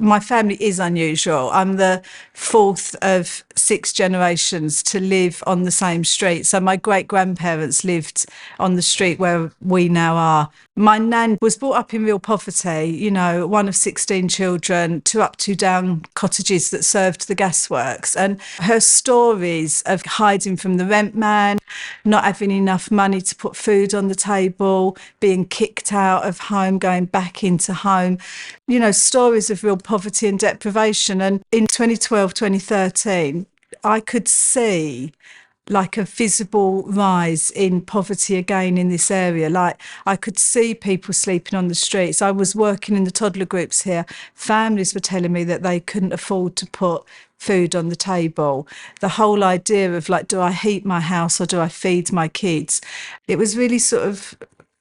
my family is unusual. I'm the fourth of 6 generations to live on the same street. So my great-grandparents lived on the street where we now are. My nan was brought up in real poverty, you know, one of 16 children, 2 up, 2 down cottages that served the gasworks. And her stories of hiding from the rent man, not having enough money to put food on the table, being kicked out of home, going back into home, you know, stories of real poverty and deprivation. And in 2012, 2013, I could see like a visible rise in poverty again in this area. Like I could see people sleeping on the streets. I was working in the toddler groups here. Families were telling me that they couldn't afford to put food on the table. The whole idea of like, do I heat my house or do I feed my kids? It was really sort of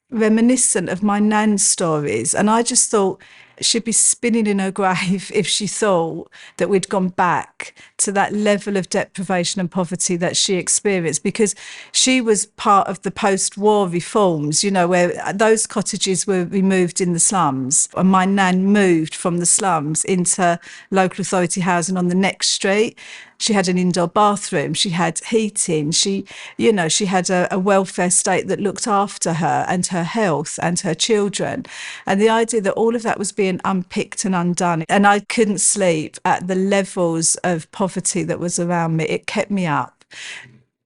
reminiscent of my nan's stories. And I just thought she'd be spinning in her grave if she thought that we'd gone back to that level of deprivation and poverty that she experienced, because she was part of the post-war reforms, you know, where those cottages were removed in the slums. And my nan moved from the slums into local authority housing on the next street. She had an indoor bathroom, she had heating, she had a welfare state that looked after her and her health and her children. And the idea that all of that was being unpicked and undone, and I couldn't sleep at the levels of poverty that was around me, it kept me up.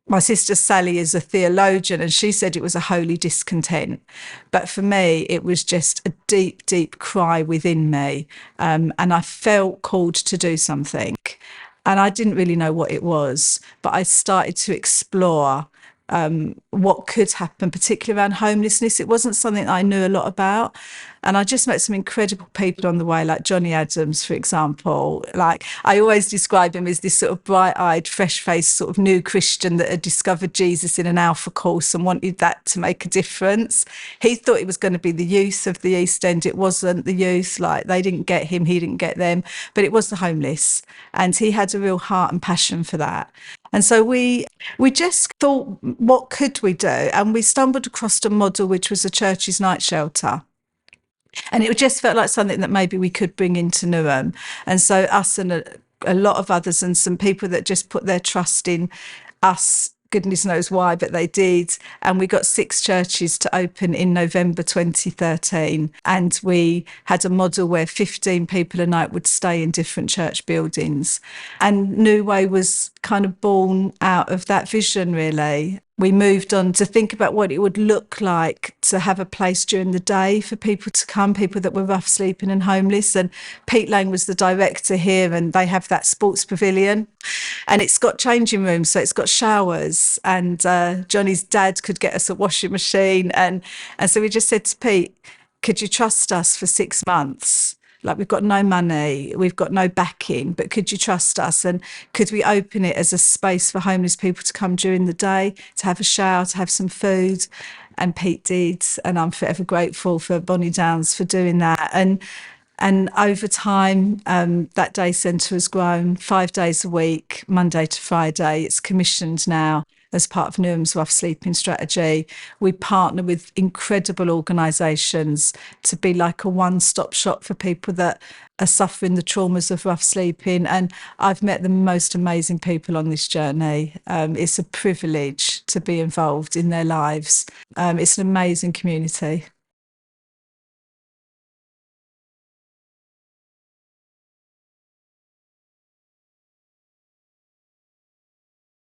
My sister Sally is a theologian and she said it was a holy discontent. But for me, it was just a deep, deep cry within me. And I felt called to do something. And I didn't really know what it was, but I started to explore what could happen, particularly around homelessness. It wasn't something I knew a lot about. And I just met some incredible people on the way, like Johnny Adams, for example. Like I always describe him as this sort of bright-eyed, fresh-faced sort of new Christian that had discovered Jesus in an Alpha course and wanted that to make a difference. He thought it was going to be the youth of the East End. It wasn't the youth. Like they didn't get him, he didn't get them, but it was the homeless. And he had a real heart and passion for that. And so we just thought, what could we do? And we stumbled across a model, which was a church's night shelter. And it just felt like something that maybe we could bring into Newham. And so us and a lot of others and some people that just put their trust in us, goodness knows why, but they did. And we got 6 churches to open in November 2013. And we had a model where 15 people a night would stay in different church buildings. And NewWay was kind of born out of that vision, really. We moved on to think about what it would look like to have a place during the day for people to come, people that were rough sleeping and homeless. And Pete Lang was the director here, and they have that sports pavilion. And it's got changing rooms, so it's got showers. And Johnny's dad could get us a washing machine. And so we just said to Pete, could you trust us for 6 months? Like, we've got no money, we've got no backing, but could you trust us? And could we open it as a space for homeless people to come during the day, to have a shower, to have some food? And Pete did, and I'm forever grateful for Bonny Downs for doing that. And over time, that day centre has grown 5 days a week, Monday to Friday. It's commissioned now as part of Newham's rough sleeping strategy. We partner with incredible organisations to be like a one-stop shop for people that are suffering the traumas of rough sleeping. And I've met the most amazing people on this journey. It's a privilege to be involved in their lives. It's an amazing community.